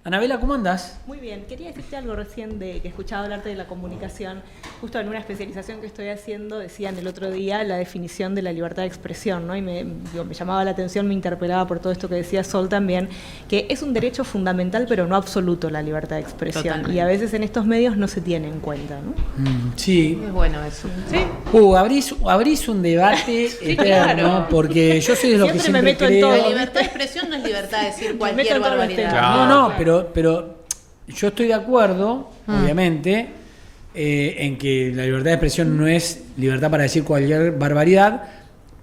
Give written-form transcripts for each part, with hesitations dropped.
Anabela, ¿cómo andás? Muy bien, quería decirte algo recién de que escuchaba hablarte de la comunicación. Justo en una especialización que estoy haciendo decían el otro día la definición de la libertad de expresión, ¿no? Y me llamaba la atención, me interpelaba por todo esto que decía Sol también, que es un derecho fundamental pero no absoluto la libertad de expresión. Totalmente. Y a veces en estos medios no se tiene en cuenta, ¿no? Sí. Es bueno eso. ¿Sí? Abrís un debate eterno, claro. Porque yo soy de los que siempre me meto creo... en todo. La libertad de expresión no es libertad de decir cualquier barbaridad. Claro. No, pero yo estoy de acuerdo, obviamente, en que la libertad de expresión no es libertad para decir cualquier barbaridad,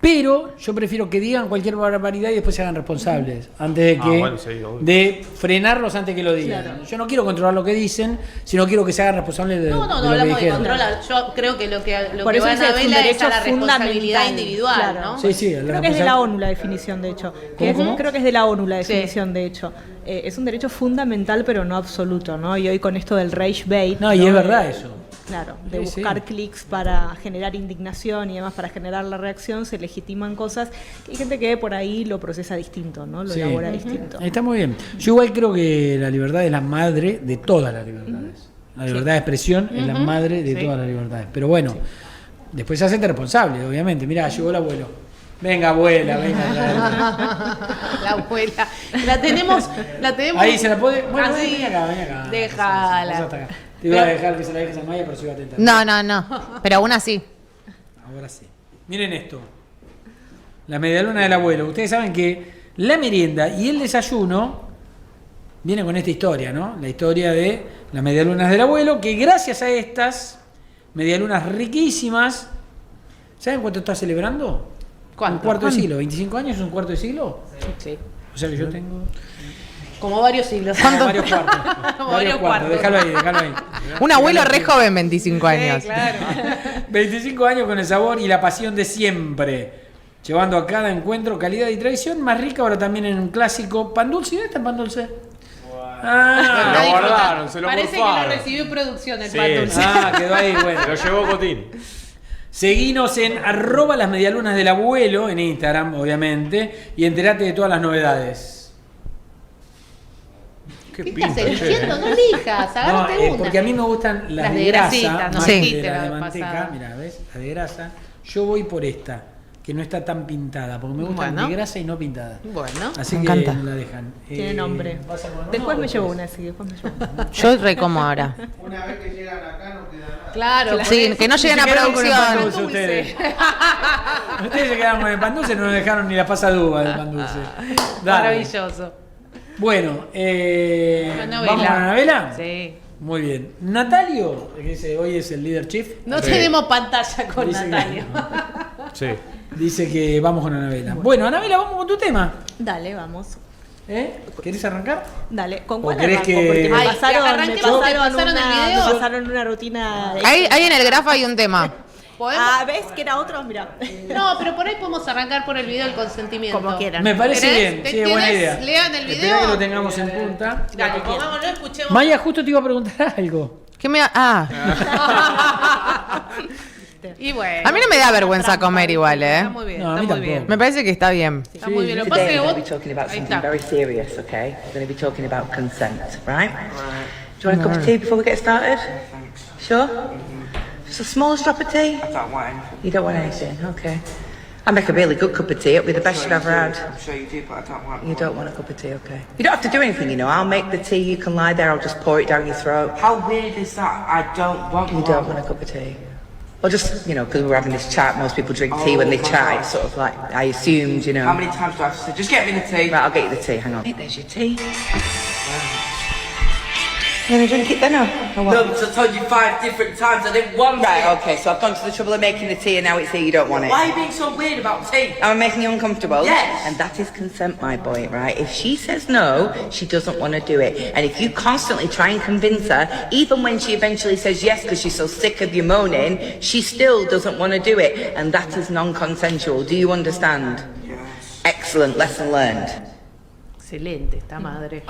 pero yo prefiero que digan cualquier barbaridad y después se hagan responsables, antes de que de frenarlos antes que lo digan. Claro. Yo no quiero controlar lo que dicen, sino quiero que se hagan responsables de no lo hablamos que de controlar. Yo creo que lo que va a Anabela es a la responsabilidad individual, claro. ¿no? Sí, creo que es de la ONU la definición, de hecho. ¿Cómo? Creo que es de la ONU la definición, de hecho. Es un derecho fundamental, pero no absoluto, ¿no? Y hoy con esto del rage bait... No, y es verdad eso. Claro, de buscar clics para generar indignación y además para generar la reacción, se legitiman cosas. Hay gente que por ahí lo procesa distinto, ¿no? Lo elabora distinto. Está muy bien. Yo igual creo que la libertad es la madre de todas las libertades. La libertad de expresión es la madre de todas las libertades. Pero bueno, después se hacen responsables, obviamente. Mirá, llegó el abuelo. Venga, abuela, venga. La abuela. La tenemos. Ahí se la puede. Bueno, así, ven acá. Déjala. Te iba a dejar que se la dejes a Maya, pero se iba a tentar. No. Pero aún así. Ahora sí. Miren esto. La medialuna del abuelo. Ustedes saben que la merienda y el desayuno viene con esta historia, ¿no? La historia de las medialunas del abuelo, que gracias a estas medialunas riquísimas, ¿saben cuánto está celebrando? ¿Cuánto? Un cuarto de siglo. ¿25 años es un cuarto de siglo? Sí. O sea que yo tengo... Como varios siglos. Varios cuartos. Como varios cuartos. Déjalo ahí. Un abuelo re joven, 25 años. Sí, claro. 25 años con el sabor y la pasión de siempre. Llevando a cada encuentro calidad y tradición más rica, ahora también en un clásico pan dulce. ¿Y dónde está el pan dulce? Lo guardaron, se lo Parece morfaron. que lo recibió producción el pan dulce. Quedó ahí, bueno. Se lo llevó Cotín. Seguinos en @lasmedialunas del abuelo en Instagram, obviamente, y enterate de todas las novedades. ¿Qué estás eligiendo? No elijas, agárrate una. Porque a mí me gustan las de grasita, grasa, no más sí. que las de manteca. Mira, ¿ves? La de grasa. Yo voy por esta, que no está tan pintada, porque me gustan de grasa y no pintada. Bueno, así me que encanta. me la dejan. Tiene nombre. Después me llevo una, sí, después me llevo una. Yo recomo ahora. Una vez que llegan acá no queda nada. Claro. Sí, que no lleguen a producción. Ustedes se quedaron con el pan dulce, no nos dejaron ni la pasa de uva del pan dulce. Dale. Maravilloso. Bueno, ¿vamos a Anabela? Sí. Muy bien. Natalio, que dice, hoy es el líder chief. No tenemos pantalla con Dice Natalio. Sí. Dice que vamos con Anabela. Bueno, Anabela, vamos con tu tema. Dale, vamos. ¿Querés arrancar? Dale, ¿con ¿O cuál querés arranco? que- Porque Ay, que arranque porque pasaron el video. me pasaron una rutina... Ahí en el grafo hay un tema. ¿Podemos? ¿ves que era otro? Mira. No, pero por ahí podemos arrancar por el video del consentimiento. Como quieran. Me parece ¿Querés? bien, sí, buena ¿Querés? idea. Lean el video. Esperá que lo tengamos en punta. Dale, pongámoslo, escuchemos. Maya, justo te iba a preguntar algo. ¿Qué me Y bueno. A mí no me da vergüenza comer igual, Está muy bien, No, a está mí muy tampoco. bien. Me parece que está bien. Está muy bien. Lo que pasa es Today que we're vos... going to be talking about Ahí something está. very serious, okay? We're going to be talking about consent, right? Do you want a cup of tea before we get started? Sure? Just the smallest drop of tea? I don't want anything. You don't want anything, okay. I make a really good cup of tea. It'll be the best you've ever had. I'm sure you do, but I don't want You don't want a cup of tea, okay. You don't have to do anything, you know. I'll make the tea, you can lie there, I'll just pour it down your throat. How weird is that? I don't want You one. don't want a cup of tea. Well, just, you know, because we're having this chat, most people drink tea when they chat. It's sort of like, I assumed, you know. How many times do I have to say, just get me the tea? Right, I'll get you the tea, hang on. Hey, there's your tea. You gonna drink it then, or what? No, because I told you 5 different times I didn't want Right, it. okay, so I've gone to the trouble of making the tea and now it's here, you don't want it. Why are you being so weird about tea? Am I making you uncomfortable? Yes. And that is consent, my boy, right? If she says no, she doesn't want to do it. And if you constantly try and convince her, even when she eventually says yes because she's so sick of you moaning, she still doesn't want to do it. And that is non-consensual. Do you understand? Yes. Excellent, lesson learned. Excelente esta madre.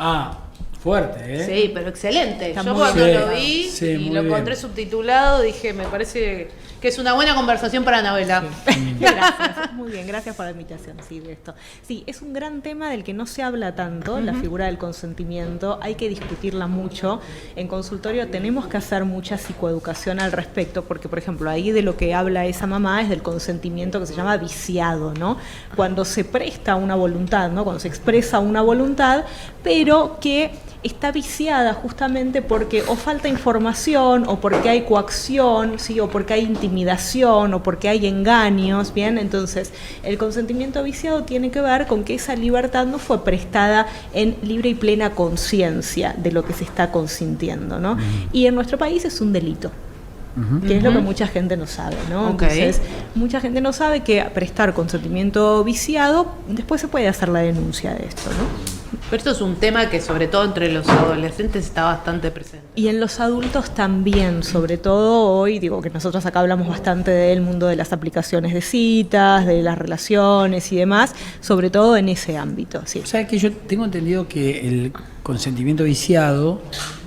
Fuerte, ¿eh? Sí, pero excelente. Está Yo muy cuando bien. lo vi Sí, y muy lo bien. encontré subtitulado, dije, me parece que es una buena conversación para Anabela. Gracias, muy bien, gracias por la invitación, sí, de esto. Sí, es un gran tema del que no se habla tanto, la figura del consentimiento, hay que discutirla mucho. En consultorio tenemos que hacer mucha psicoeducación al respecto, porque, por ejemplo, ahí de lo que habla esa mamá es del consentimiento que se llama viciado, ¿no? Cuando se presta una voluntad, ¿no? Cuando se expresa una voluntad, pero que está viciada justamente porque o falta información, o porque hay coacción, ¿sí? O porque hay intimidación, o porque hay engaños, ¿bien? Entonces, el consentimiento viciado tiene que ver con que esa libertad no fue prestada en libre y plena conciencia de lo que se está consintiendo, ¿no? Y en nuestro país es un delito. Que es lo que mucha gente no sabe, ¿no? Ok. Entonces, mucha gente no sabe que prestar consentimiento viciado, después se puede hacer la denuncia de esto, ¿no? Pero esto es un tema que sobre todo entre los adolescentes está bastante presente. Y en los adultos también, sobre todo hoy, digo que nosotros acá hablamos bastante del mundo de las aplicaciones de citas, de las relaciones y demás, sobre todo en ese ámbito, sí. ¿Sabes que yo tengo entendido que el consentimiento viciado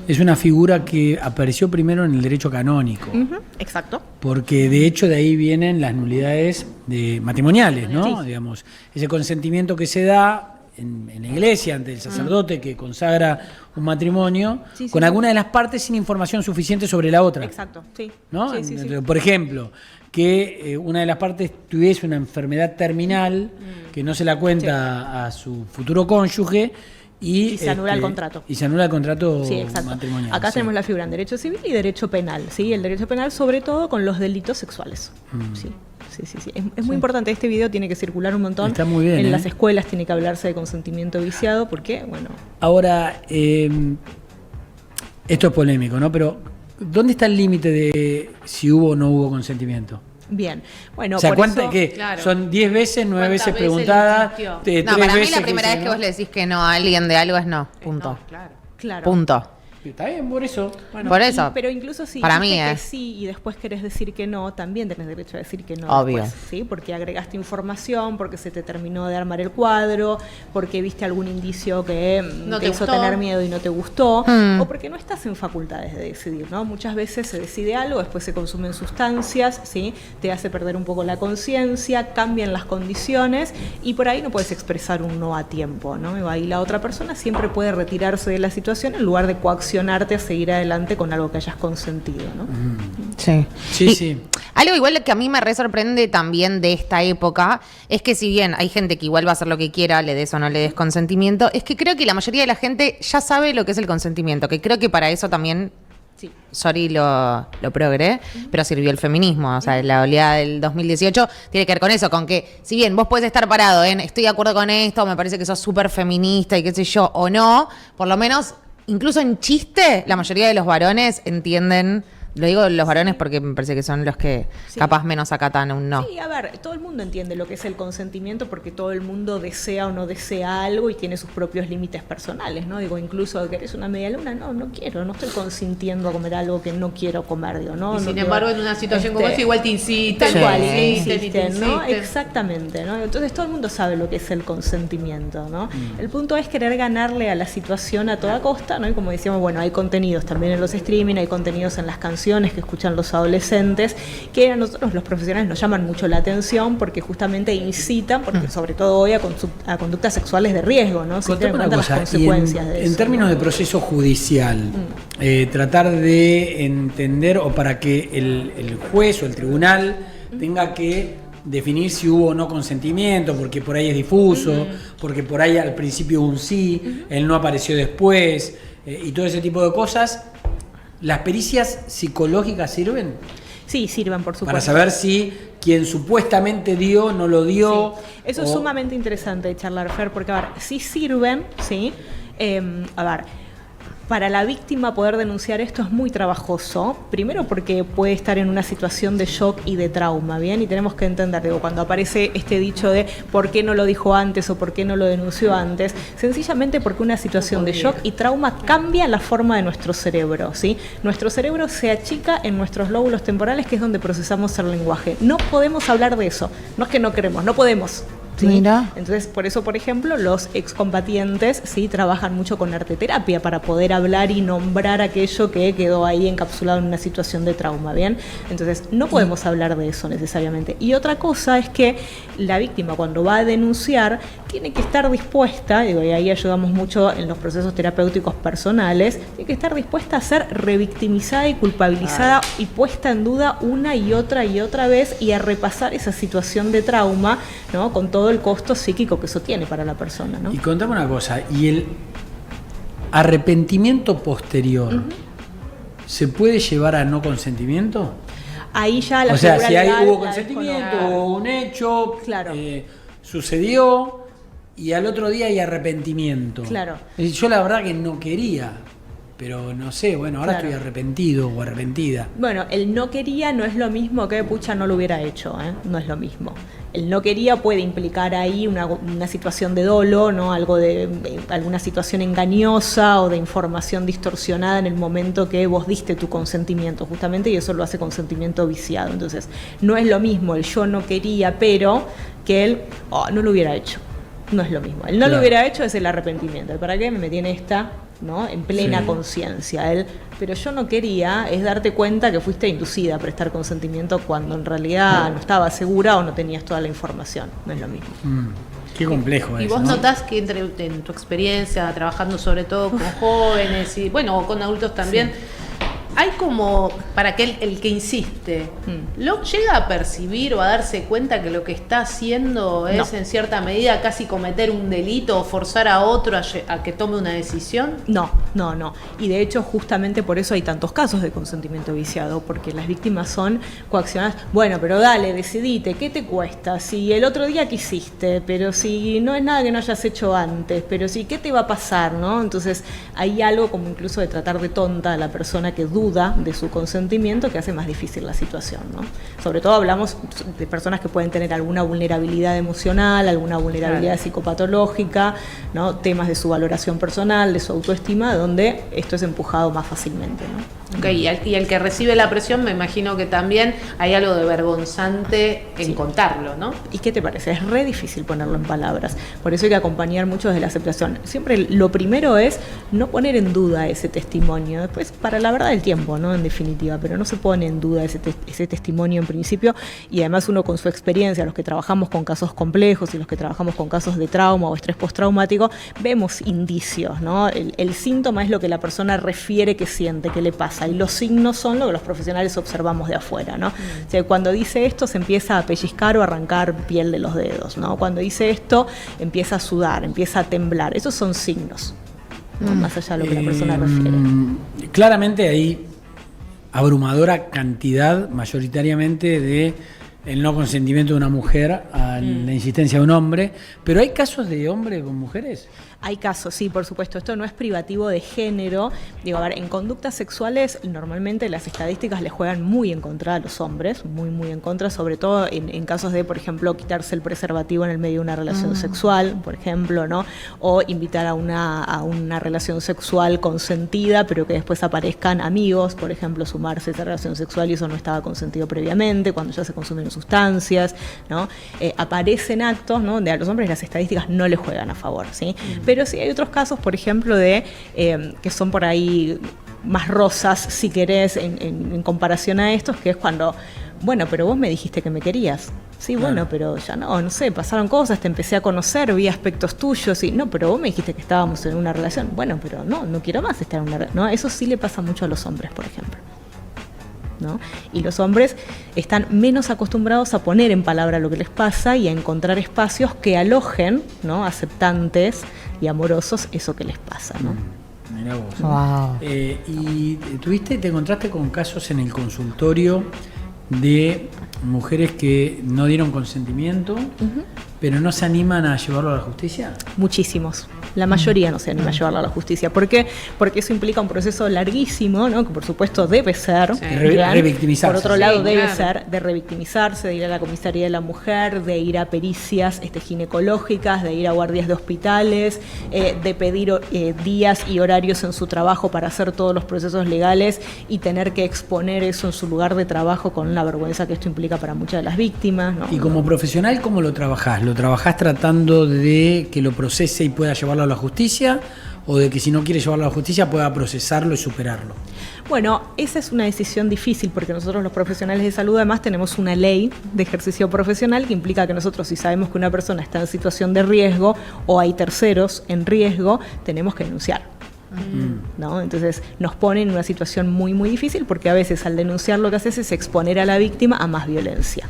es una figura que apareció primero en el derecho canónico? Ujú, exacto. Porque de hecho de ahí vienen las nulidades matrimoniales, ¿no? Sí. Digamos, ese consentimiento que se da en la iglesia ante el sacerdote que consagra un matrimonio Sí, sí, con sí. alguna de las partes sin información suficiente sobre la otra. Exacto, sí. ¿No? Sí, sí, sí. Por ejemplo, que una de las partes tuviese una enfermedad terminal que no se la cuenta a su futuro cónyuge y se anula el contrato. Y se anula el contrato Sí, exacto. matrimonial. Acá sí. tenemos la figura en derecho civil y derecho penal, ¿sí? El derecho penal sobre todo con los delitos sexuales. Sí. Sí. Es muy importante, este video tiene que circular un montón. Está muy bien, en ¿eh? las escuelas tiene que hablarse de consentimiento viciado porque, bueno, Ahora, esto es polémico, ¿no? Pero, ¿dónde está el límite de si hubo o no hubo consentimiento? bien. Bueno, O sea, por ¿cuántas eso, que claro. son 10 veces, 9 ¿Cuántas veces veces preguntadas? insistió? No, 3 para mí veces la primera vez dice que vos no? le decís que no a alguien de algo es no. Punto. No, claro. claro. Punto. Está bien, por eso. Bueno, Por eso. Pero incluso si para dijiste mí que sí y después querés decir que no, también tenés derecho a decir que no. Obvio. Después, ¿sí? Porque agregaste información, porque se te terminó de armar el cuadro, porque viste algún indicio que No te te hizo gustó. tener miedo y no te gustó, Mm. o porque no estás en facultades de decidir, ¿no? Muchas veces se decide algo, después se consumen sustancias, ¿sí? Te hace perder un poco la conciencia, cambian las condiciones y por ahí no puedes expresar un no a tiempo, ¿no? Y ahí la otra persona siempre puede retirarse de la situación en lugar de coaccionarte a seguir adelante con algo que hayas consentido, ¿no? Sí. Sí, Y sí. Algo igual que a mí me re sorprende también de esta época es que si bien hay gente que igual va a hacer lo que quiera, le des o no le des consentimiento, es que creo que la mayoría de la gente ya sabe lo que es el consentimiento, que creo que para eso también, Sí. sorry lo progre, pero sirvió el feminismo, o sea, la oleada del 2018 tiene que ver con eso, con que si bien vos podés estar parado en estoy de acuerdo con esto, me parece que sos súper feminista y qué sé yo, o no, por lo menos, incluso en chiste, la mayoría de los varones entienden. Lo digo los varones porque me parece que son los que Sí. capaz menos acatan un no. Sí, a ver, todo el mundo entiende lo que es el consentimiento porque todo el mundo desea o no desea algo y tiene sus propios límites personales, ¿no? Digo, incluso querés una media luna, no quiero, no estoy consintiendo a comer algo que no quiero comer, digo, ¿no? Y no sin quiero- embargo, en una situación como esta, igual te inciten. Tal cual, te te insisten, insisten, ¿no? insisten. Exactamente, ¿no? Entonces todo el mundo sabe lo que es el consentimiento, ¿no? El punto es querer ganarle a la situación a toda costa, ¿no? Y como decíamos, bueno, hay contenidos también en los streaming, hay contenidos en las canciones que escuchan los adolescentes, que a nosotros los profesionales nos llaman mucho la atención porque justamente incitan, porque sobre todo hoy a conductas sexuales de riesgo, ¿no? Se Contame tienen en una cuenta las cosa, y consecuencias de en eso, términos ¿no? de proceso judicial, tratar de entender o para que el juez o el tribunal tenga que definir si hubo o no consentimiento, porque por ahí es difuso, porque por ahí al principio hubo un sí, él no apareció después, y todo ese tipo de cosas, ¿las pericias psicológicas sirven? Sí, sirven, por supuesto. Para saber si quien supuestamente dio no lo dio. Sí. Eso es sumamente interesante de charlar, Fer, porque, a ver, sí sirven, ¿sí? A ver, para la víctima poder denunciar esto es muy trabajoso, primero porque puede estar en una situación de shock y de trauma, ¿bien? Y tenemos que entender, digo, cuando aparece este dicho de ¿por qué no lo dijo antes o por qué no lo denunció antes? Sencillamente porque una situación de shock y trauma cambia la forma de nuestro cerebro, ¿sí? Nuestro cerebro se achica en nuestros lóbulos temporales, que es donde procesamos el lenguaje. No podemos hablar de eso, no es que no queremos, no podemos. ¿sí? Mira. Entonces, por eso, por ejemplo, los excombatientes sí trabajan mucho con arteterapia para poder hablar y nombrar aquello que quedó ahí encapsulado en una situación de trauma, ¿bien? Entonces, no podemos hablar de eso necesariamente. Y otra cosa es que la víctima, cuando va a denunciar, tiene que estar dispuesta, digo, y ahí ayudamos mucho en los procesos terapéuticos personales, tiene que estar dispuesta a ser revictimizada y culpabilizada y puesta en duda una y otra vez y a repasar esa situación de trauma, ¿no? Con todo el costo psíquico que eso tiene para la persona, ¿no? Y contame una cosa, ¿y el arrepentimiento posterior se puede llevar a no consentimiento? Ahí ya la o sea, figura si legal hubo la consentimiento, desconozco. hubo un hecho, Claro. sucedió y al otro día hay arrepentimiento. Claro. Yo la verdad que no quería, pero no sé, bueno, ahora Claro. estoy arrepentido o arrepentida. Bueno, el no quería no es lo mismo que pucha no lo hubiera hecho, ¿eh? No es lo mismo. El no quería puede implicar ahí una situación de dolo, ¿no? Algo de alguna situación engañosa o de información distorsionada en el momento que vos diste tu consentimiento, justamente, y eso lo hace consentimiento viciado. Entonces, no es lo mismo el yo no quería, pero que él no lo hubiera hecho. No es lo mismo. El no Claro. lo hubiera hecho es el arrepentimiento. ¿El para qué me metí en esta? ¿No? En plena Sí. conciencia. Pero yo no quería, es darte cuenta que fuiste inducida a prestar consentimiento cuando en realidad no estabas segura o no tenías toda la información. No es lo mismo. Qué complejo Y es. vos ¿no? notás que en tu experiencia, trabajando sobre todo con jóvenes y bueno, o con adultos también, hay como, para que el que insiste, ¿lo llega a percibir o a darse cuenta que lo que está haciendo es en cierta medida casi cometer un delito o forzar a otro a que tome una decisión? No. Y de hecho, justamente por eso hay tantos casos de consentimiento viciado, porque las víctimas son coaccionadas. Bueno, pero dale, decidite, ¿qué te cuesta? Si el otro día quisiste, pero si no es nada que no hayas hecho antes, pero si, ¿qué te va a pasar, no? Entonces, hay algo como incluso de tratar de tonta a la persona que duda de su consentimiento que hace más difícil la situación, ¿no? Sobre todo hablamos de personas que pueden tener alguna vulnerabilidad emocional, alguna vulnerabilidad psicopatológica, ¿no? Temas de su valoración personal, de su autoestima, donde esto es empujado más fácilmente, ¿no? Ok, y el que recibe la presión, me imagino que también hay algo de vergonzante en contarlo, ¿no? ¿Y qué te parece? Es re difícil ponerlo en palabras. Por eso hay que acompañar mucho desde la aceptación. Siempre lo primero es no poner en duda ese testimonio. Después, para la verdad del tiempo, ¿no? En definitiva, pero no se pone en duda ese testimonio en principio. Y además uno con su experiencia, los que trabajamos con casos complejos y los que trabajamos con casos de trauma o estrés postraumático, vemos indicios, ¿no? El síntoma es lo que la persona refiere que siente, que le pasa. Y los signos son lo que los profesionales observamos de afuera, ¿no? O sea, cuando dice esto se empieza a pellizcar o a arrancar piel de los dedos, ¿no? Cuando dice esto empieza a sudar, empieza a temblar. Esos son signos, ¿no? Más allá de lo que la persona refiere. Claramente hay abrumadora cantidad, mayoritariamente, de el no consentimiento de una mujer a la insistencia de un hombre, pero hay casos de hombres con mujeres. Hay casos, sí, por supuesto. Esto no es privativo de género. Digo, a ver, en conductas sexuales normalmente las estadísticas le juegan muy en contra a los hombres, muy en contra, sobre todo en casos de, por ejemplo, quitarse el preservativo en el medio de una relación sexual, por ejemplo, ¿no? O invitar a una relación sexual consentida, pero que después aparezcan amigos, por ejemplo, sumarse a esa relación sexual y eso no estaba consentido previamente, cuando ya se consumen sustancias, ¿no? Aparecen actos, ¿no? Donde a los hombres las estadísticas no les juegan a favor, ¿sí? Pero sí hay otros casos, por ejemplo, de que son por ahí más rosas, si querés, en comparación a estos, que es cuando, bueno, pero vos me dijiste que me querías. Sí, bueno, pero ya no sé, pasaron cosas, te empecé a conocer, vi aspectos tuyos, y no, pero vos me dijiste que estábamos en una relación. Bueno, pero no quiero más estar en una relación. ¿No? Eso sí le pasa mucho a los hombres, por ejemplo, ¿no? Y los hombres están menos acostumbrados a poner en palabra lo que les pasa y a encontrar espacios que alojen, ¿no? Aceptantes y amorosos eso que les pasa, ¿no? Mirá vos. Wow. ¿Y te encontraste con casos en el consultorio de mujeres que no dieron consentimiento, pero no se animan a llevarlo a la justicia? Muchísimos. La mayoría no se anima a llevarlo a la justicia. ¿Por qué? Porque eso implica un proceso larguísimo, ¿no? Que por supuesto debe ser. Revictimizarse. Por otro lado, Sí, debe claro. ser de revictimizarse, de ir a la comisaría de la mujer, de ir a pericias ginecológicas, de ir a guardias de hospitales, de pedir días y horarios en su trabajo para hacer todos los procesos legales y tener que exponer eso en su lugar de trabajo con la vergüenza que esto implica aplica para muchas de las víctimas, ¿no? Y como profesional, ¿cómo lo trabajás? ¿Lo trabajás tratando de que lo procese y pueda llevarlo a la justicia? ¿O de que si no quiere llevarlo a la justicia pueda procesarlo y superarlo? Bueno, esa es una decisión difícil porque nosotros los profesionales de salud además tenemos una ley de ejercicio profesional que implica que nosotros, si sabemos que una persona está en situación de riesgo o hay terceros en riesgo, tenemos que denunciar. ¿No? Entonces nos pone en una situación muy muy difícil porque a veces al denunciar lo que haces es exponer a la víctima a más violencia,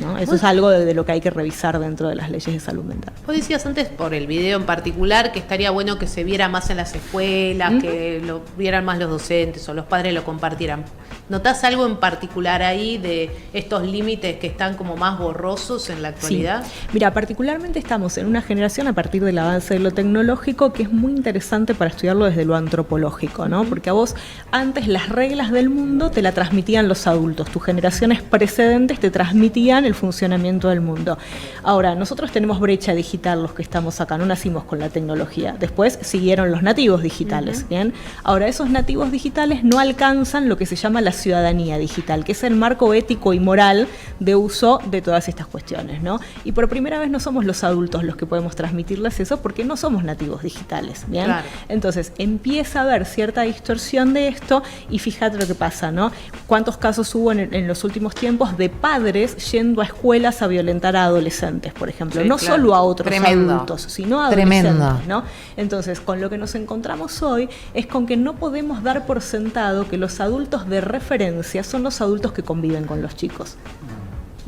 ¿no? Eso es algo de lo que hay que revisar dentro de las leyes de salud mental. Vos decías antes, por el video en particular, que estaría bueno que se viera más en las escuelas, que lo vieran más los docentes o los padres lo compartieran. ¿Notás algo en particular ahí de estos límites que están como más borrosos en la actualidad? Sí. Mira, particularmente estamos en una generación a partir del avance de lo tecnológico que es muy interesante para estudiarlo desde lo antropológico, ¿no? Porque a vos antes las reglas del mundo te la transmitían los adultos, tus generaciones precedentes te transmitían el funcionamiento del mundo. Ahora, nosotros tenemos brecha digital los que estamos acá, no nacimos con la tecnología. Después siguieron los nativos digitales, ¿bien? Ahora, esos nativos digitales no alcanzan lo que se llama la ciudadanía digital, que es el marco ético y moral de uso de todas estas cuestiones, ¿no? Y por primera vez no somos los adultos los que podemos transmitirles eso porque no somos nativos digitales, ¿bien? Claro. Entonces, empieza a haber cierta distorsión de esto y fíjate lo que pasa, ¿no? ¿Cuántos casos hubo en los últimos tiempos de padres yendo a escuelas a violentar a adolescentes, por ejemplo? Sí, No claro. solo a otros Tremendo. adultos, sino a adolescentes, Tremendo. ¿no? Entonces, con lo que nos encontramos hoy es con que no podemos dar por sentado que los adultos de referencia son los adultos que conviven con los chicos,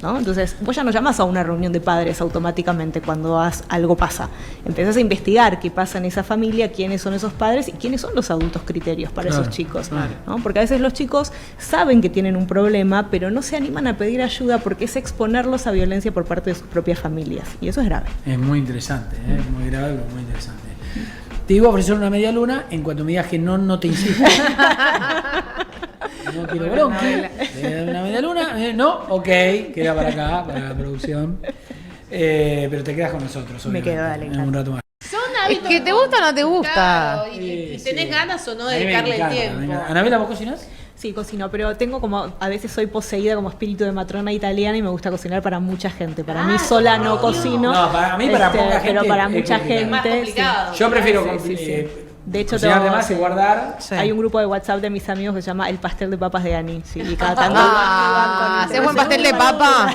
¿no? Entonces, vos ya no llamás a una reunión de padres automáticamente cuando algo pasa. Empezás a investigar qué pasa en esa familia, quiénes son esos padres y quiénes son los adultos criterios para esos chicos, ¿no? Porque a veces los chicos saben que tienen un problema, pero no se animan a pedir ayuda porque es exponerlos a violencia por parte de sus propias familias. Y eso es grave. Es muy interesante, muy grave, pero muy interesante. Te iba a ofrecer una media luna, en cuanto me digas que no te insisto. No quiero bronqui. Una media luna, no, ok, queda para acá, para la producción. Pero te quedas con nosotros, Me quedo, dale, en un rato más. Son hábitos que te gusta o no te gusta. Claro, y Sí, tenés sí. ganas o no A de mí me dedicarle el encanta, me tiempo. encanta. Anabela, ¿vos cocinás? Sí, cocino, pero tengo como, a veces soy poseída como espíritu de matrona italiana y me gusta cocinar para mucha gente. Para mí sola no cocino. No, para mí, para poca gente pero para es mucha complicado. gente. Es más complicado. Yo prefiero Sí. De hecho, cocinar de más y guardar. Sí. Hay un grupo de WhatsApp de mis amigos que se llama El Pastel de Papas de Ani. Sí, y cada tanto ¿Haces buen pastel de papa?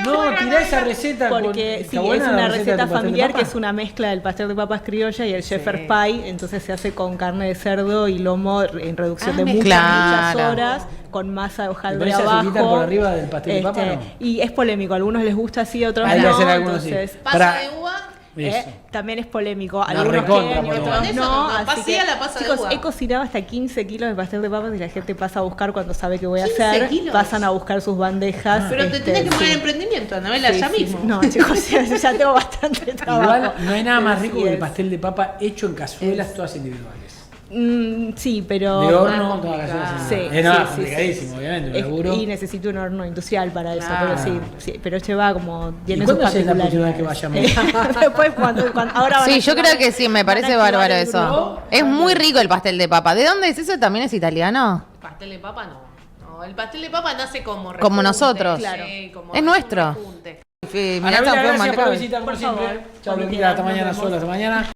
No, tirá esa receta. porque ¿Está sí, buena es la una receta receta de tu pastel de familiar papa? que es una mezcla del pastel de papas criolla y el shepherd pie, entonces se hace con carne de cerdo y lomo en reducción de muchas Claro. horas, con masa de hojaldre ¿Le pones azúcar abajo. por arriba del pastel de papa, no? Y es polémico, a algunos les gusta así, a otros Hay que no, hacer algunos sí. entonces Pasa Para- de uva. Eso. también es polémico. La Algunos recontra quieren y polémico. otros Con eso no. no, Así pasía que, la pasa de chicos, uva. he cocinado hasta 15 kilos de pastel de papas y la gente pasa a buscar cuando sabe que voy a 15 hacer. kilos. Pasan a buscar sus bandejas. Pero te tenés que poner en sí. emprendimiento, Anabela, Sí, ya sí, mismo. sí. No, chicos, ya tengo bastante trabajo. Igual no hay nada más rico Así que el es. pastel de papa hecho en cazuelas todas individuales. Sí, pero... De horno, todas las cazuelas. Sí, Es nada, sí, sí, complicadísimo, sí. obviamente, un laburo. Y necesito un horno industrial para eso, Claro. pero sí, pero lleva como... ¿Y Tiene sus cuándo es la próxima vez que particularidades. vayamos? Después ahora van a Sí, yo activar creo que sí, me van a parece activar bárbaro el eso. grupo. Es muy rico el pastel de papa. ¿De dónde es eso? ¿También es italiano? Pastel de papa no. El pastel de papa nace como rejunte. Como nosotros. Claro. Es nuestro. Rejunte. Anabela, gracias por la visita, como Por siempre. favor. Chao, Cuando Blanquita, hasta quieran, mañana, nos vemos. sola, hasta mañana.